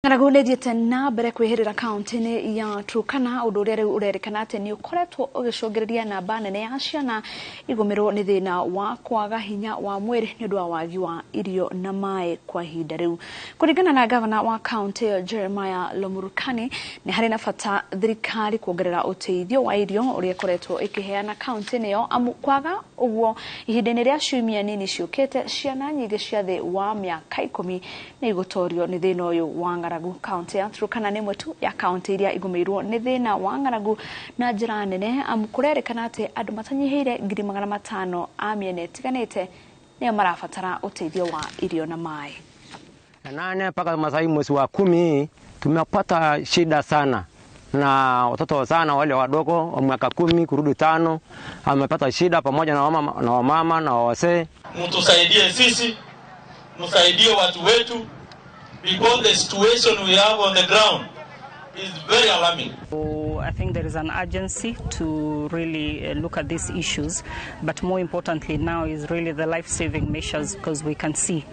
Ng'aragu nĩ thiĩte na mbere kwĩhĩrĩra kaunti-inĩ ya Turkana, ũndũ ũrĩa rĩu ũrerĩkana atĩ nĩ ũkoretwo ũgĩcũngĩrĩria namba nene ya ciana igũmĩrwo nĩ thĩna wa kwaga hinya wa mwĩrĩ nĩ ũndũ wa wagi wa irio na maĩ kwa ihinda rĩu. Kũringana na gavana wa kaunti Jeremiah Lomurukani, nĩ harĩ na bata thirikari kuongerera ũteithio wa irio ũrĩa ĩkoretwo ĩkĩheana kaunti-inĩ ĩyo, amu kwaga ũguo ihinda-inĩ rĩa ciumia nini ciũkĩte, ciana nyingĩ cia thĩ wa mĩaka 10 nĩ igũtorio nĩ thĩna ũyũ wa ng'aragu. Kaunti ya Turkana nĩ ĩmwe tu ya kaunti iria igũmĩirwo nĩ thĩna wa ng'aragu na njĩra nene, amu kũrerĩkana atĩ andũ matanyihĩire 500,000 a mĩena ĩtiganĩte nĩo marabatara ũteithio wa irio na maĩ. Nane mpaka Masai mwezi wa 10 tumepata shida sana, na watoto sana wale wadogo wa miaka 10 kurudi 5 wamepata shida, pamoja na wamama na wazee. Mtusaidie sisi, msaidie watu wetu, because the situation we have on the ground is very alarming. So I think there is an urgency to really look at these issues, but more importantly now is really the life-saving measures, because we can see